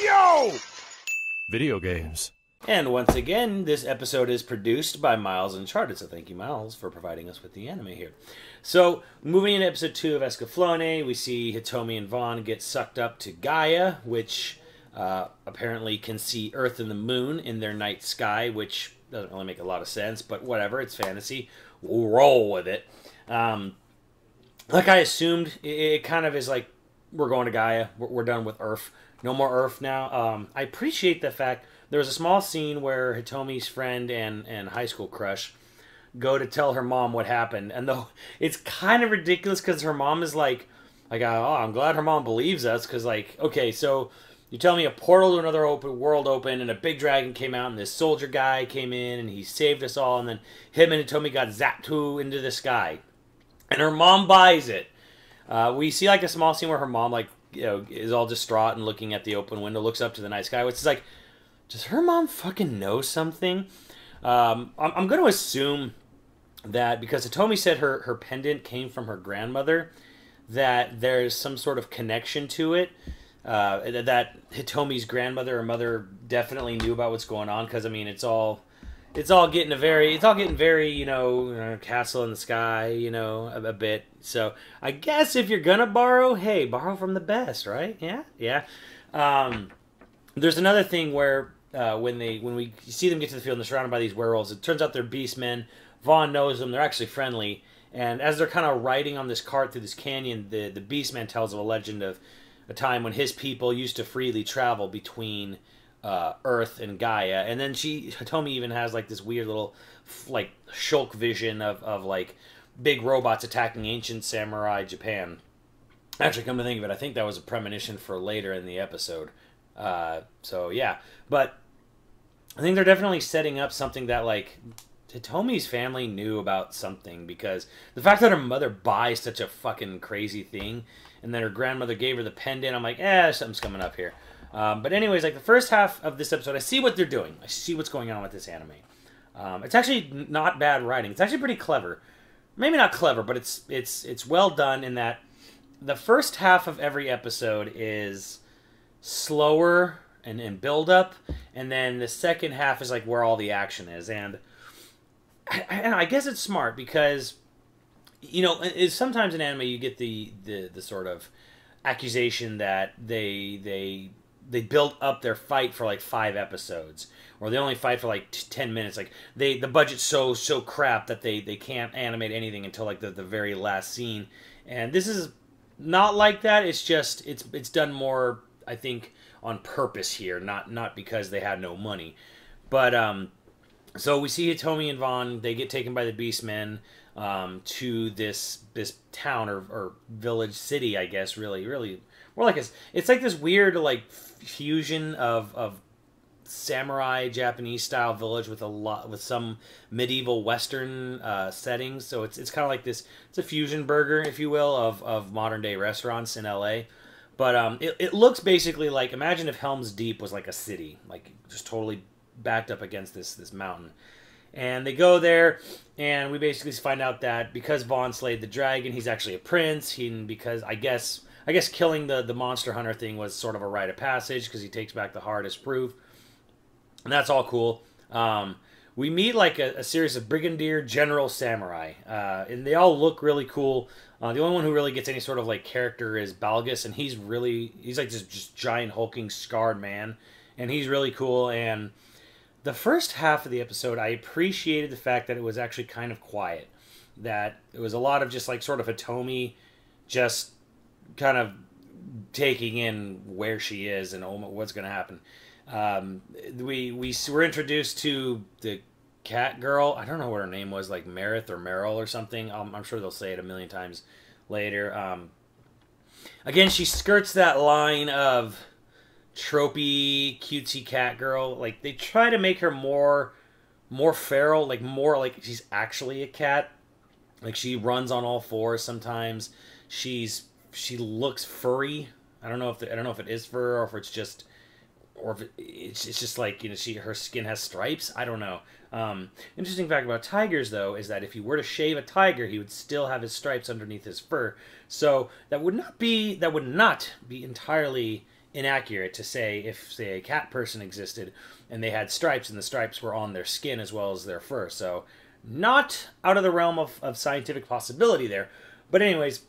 Yo! Video games. And once again, this episode is produced by Miles Uncharted, so thank you, Miles, for providing us with the anime here. So, moving into episode 2 of Escaflowne, we see Hitomi and Vaughn get sucked up to Gaia, which apparently can see Earth and the Moon in their night sky, which doesn't really make a lot of sense, but whatever, it's fantasy. We'll roll with it. Like I assumed, it kind of is like, we're going to Gaia, we're done with Earth. No more Earth now. I appreciate the fact there was a small scene where Hitomi's friend and high school crush go to tell her mom what happened, and though it's kind of ridiculous because her mom is like, oh, I'm glad her mom believes us, because like, okay, so you tell me a portal to another world opened, and a big dragon came out, and this soldier guy came in, and he saved us all, and then him and Hitomi got zapped into the sky, and her mom buys it. We see like a small scene where her mom like, you know, is all distraught and looking at the open window, looks up to the night sky, which is like, does her mom fucking know something? I'm going to assume that because Hitomi said her pendant came from her grandmother, that there's some sort of connection to it. That Hitomi's grandmother or mother definitely knew about what's going on, because I mean it's all getting very, you know, castle in the sky, you know, a bit. So I guess if you're gonna borrow, hey, borrow from the best, right? Yeah. There's another thing where when we see them get to the field and they're surrounded by these werewolves, it turns out they're beastmen. Vaughn knows them; they're actually friendly. And as they're kind of riding on this cart through this canyon, the beastman tells of a legend of a time when his people used to freely travel between Earth and Gaia. And then Hitomi even has like this weird little like shulk vision of like big robots attacking ancient samurai Japan. Actually, come to think of it, I think that was a premonition for later in the episode. So yeah, but I think they're definitely setting up something that like Hitomi's family knew about something, because the fact that her mother buys such a fucking crazy thing, and then her grandmother gave her the pendant, I'm like, something's coming up here. But anyways, like the first half of this episode, I see what they're doing. I see what's going on with this anime. It's actually not bad writing. It's actually pretty clever. Maybe not clever, but it's well done in that the first half of every episode is slower and build up, and then the second half is like where all the action is. And I guess it's smart because, you know, sometimes in anime you get the sort of accusation that they build up their fight for like 5 episodes, or they only fight for like 10 minutes. Like the budget's so crap that they can't animate anything until like the very last scene. And this is not like that. It's just it's done more, I think, on purpose here, not because they had no money. But so we see Hitomi and Vaughn, they get taken by the Beastmen to this town or village city, I guess, really more like it's like this weird like fusion of samurai Japanese style village with some medieval Western settings. So it's kind of like this. It's a fusion burger, if you will, of modern day restaurants in LA. But it looks basically like, imagine if Helm's Deep was like a city, like just totally backed up against this mountain. And they go there, and we basically find out that because Vaughn slayed the dragon, he's actually a prince. Because I guess killing the monster hunter thing was sort of a rite of passage, because he takes back the heart as proof. And that's all cool. We meet like a series of brigadier general samurai, and they all look really cool. The only one who really gets any sort of like character is Balgus, and he's like this just giant hulking scarred man, and he's really cool. And the first half of the episode, I appreciated the fact that it was actually kind of quiet, that it was a lot of just like sort of Hitomi just kind of taking in where she is and what's going to happen. We were introduced to the cat girl. I don't know what her name was, like Merith or Meryl or something. I'm sure they'll say it a million times later. Again, she skirts that line of tropey, cutesy cat girl. Like they try to make her more feral, like more like she's actually a cat. Like she runs on all fours sometimes. She looks furry. I don't know if it is fur or if it's just it's just like, you know, her skin has stripes. I don't know. Interesting fact about tigers, though, is that if you were to shave a tiger, he would still have his stripes underneath his fur. So that would not be entirely inaccurate to say if, say, a cat person existed and they had stripes and the stripes were on their skin as well as their fur. So not out of the realm of scientific possibility there. But anyways,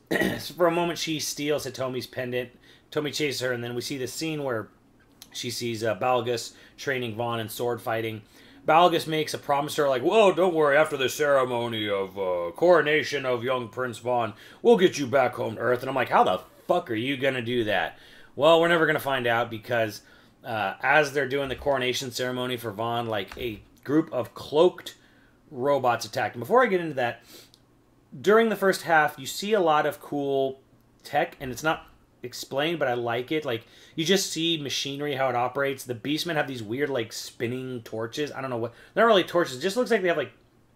for a moment she steals Hitomi's pendant. Hitomi chases her, and then we see this scene where she sees Balgus training Vaughn in sword fighting. Balgus makes a promise to her, like, "Whoa, don't worry, after the ceremony of coronation of young Prince Vaughn, we'll get you back home to Earth." And I'm like, how the fuck are you going to do that? Well, we're never going to find out, because as they're doing the coronation ceremony for Vaughn, like, a group of cloaked robots attack him. Before I get into that, during the first half, you see a lot of cool tech, and it's not explained, but I like it. Like, you just see machinery, how it operates. The Beastmen have these weird, like, spinning torches. I don't know what. They're not really torches. It just looks like they have, like,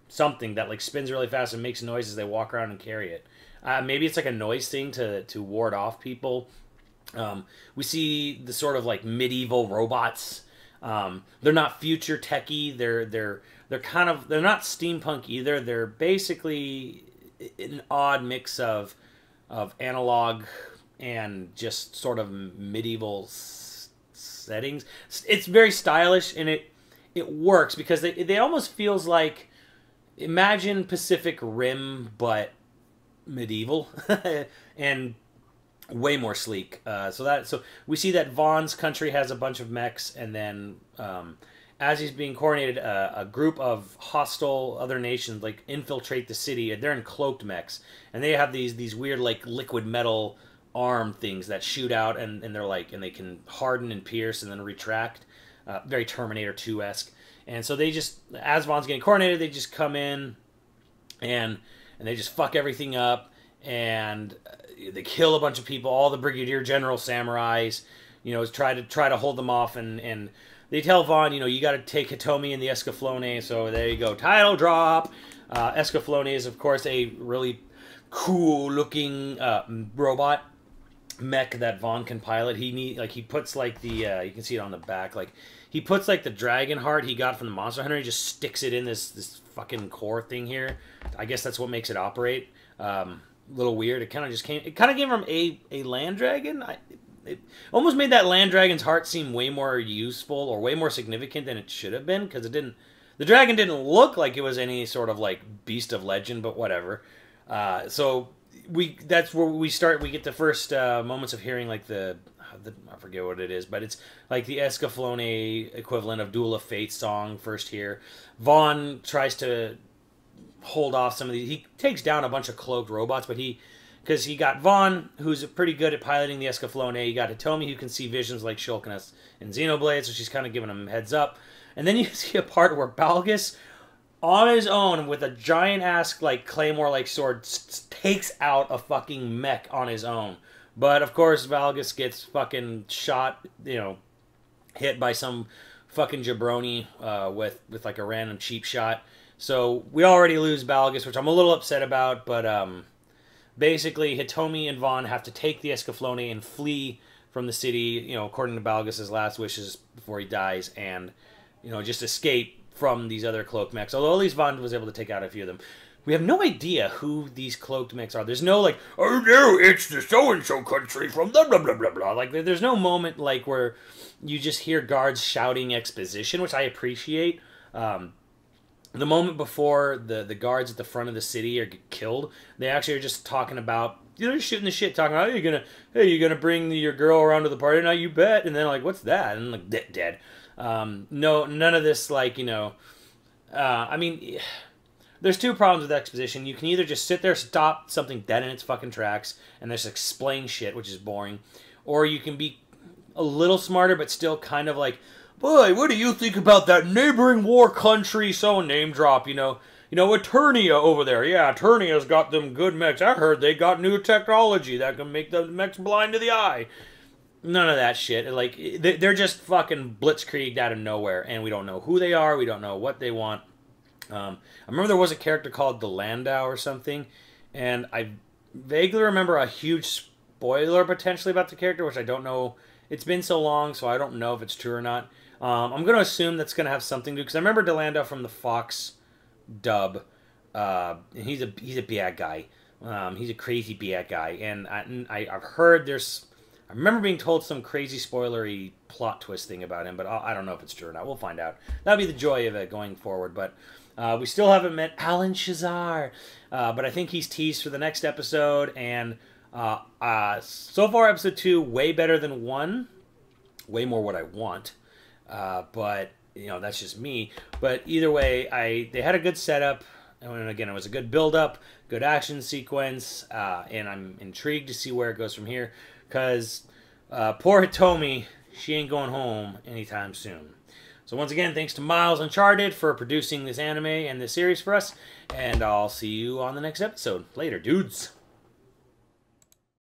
something that, like, spins really fast and makes noise as they walk around and carry it. Maybe it's, like, a noise thing to ward off people. We see the sort of, like, medieval robots. They're not future techy. They're kind of, they're not steampunk either. They're basically an odd mix of analog and just sort of medieval settings. It's very stylish, and it works because they almost feels like, imagine Pacific Rim but medieval and way more sleek. So we see that Vaughn's country has a bunch of mechs, and then as he's being coronated, a group of hostile other nations like infiltrate the city. They're in cloaked mechs, and they have these weird, like, liquid metal arm things that shoot out, and they're like, and they can harden and pierce and then retract. Very Terminator 2-esque. And so they just, as Vaughn's getting coronated, they just come in and they just fuck everything up, and they kill a bunch of people. All the Brigadier General samurais, try to hold them off, and they tell Vaughn, you got to take Hitomi and the Escaflowne. So there you go, title drop. Escaflowne is, of course, a really cool looking robot mech that Vaughn can pilot. He puts, like, the you can see it on the back, like, he puts, like, the dragon heart he got from the Monster Hunter. He just sticks it in this fucking core thing here. I guess that's what makes it operate. Little weird. It kind of came from a land dragon. It almost made that land dragon's heart seem way more useful or way more significant than it should have been, because the dragon didn't look like it was any sort of, like, beast of legend, but whatever. So that's where we start. We get the first moments of hearing, like, I forget what it is, but it's like the Escaflowne equivalent of Duel of Fate song first here. Vaughn tries to hold off some of these. He takes down a bunch of cloaked robots, but because he got Vaughn, who's pretty good at piloting the Escaflowne. He got Hitomi, who can see visions like Shulk and Xenoblade, so she's kind of giving him heads up. And then you see a part where Balgus, on his own, with a giant-ass, like, claymore-like sword, takes out a fucking mech on his own. But, of course, Balgus gets fucking shot, hit by some fucking jabroni with like, a random cheap shot. So we already lose Balgus, which I'm a little upset about, but basically Hitomi and Vaughn have to take the Escaflowne and flee from the city, according to Balgus's last wishes before he dies, and, just escape from these other cloaked mechs. Although at least Vaughn was able to take out a few of them. We have no idea who these cloaked mechs are. There's no, like, "Oh no, it's the so-and-so country from blah, blah, blah, blah, blah." Like, there's no moment, like, where you just hear guards shouting exposition, which I appreciate. The moment before the guards at the front of the city are killed, they actually are just talking about, they're shooting the shit, talking about, hey, you gonna bring your girl around to the party tonight? You bet. And then, like, what's that? And, like, dead. No, none of this, like, I mean, there's two problems with exposition. You can either just sit there, stop something dead in its fucking tracks, and just explain shit, which is boring, or you can be a little smarter, but still kind of like, boy, what do you think about that neighboring war country? So name drop, Eternia over there. Yeah, Eternia's got them good mechs. I heard they got new technology that can make the mechs blind to the eye. None of that shit. Like, they're just fucking blitzkrieged out of nowhere, and we don't know who they are. We don't know what they want. I remember there was a character called the Landau or something, and I vaguely remember a huge spoiler potentially about the character, which I don't know. It's been so long, so I don't know if it's true or not. I'm going to assume that's going to have something to do, because I remember DeLando from the Fox dub, and he's a bad guy. He's a crazy bad guy, and I've heard there's I remember being told some crazy spoilery plot twist thing about him, but I don't know if it's true or not. We'll find out. That'll be the joy of it going forward. But we still haven't met Alan Shazar, but I think he's teased for the next episode. And so far, episode 2, way better than 1. Way more what I want. But that's just me. But either way, they had a good setup. And again, it was a good build-up, good action sequence, and I'm intrigued to see where it goes from here. Because poor Hitomi, she ain't going home anytime soon. So once again, thanks to Miles Uncharted for producing this anime and this series for us. And I'll see you on the next episode. Later, dudes.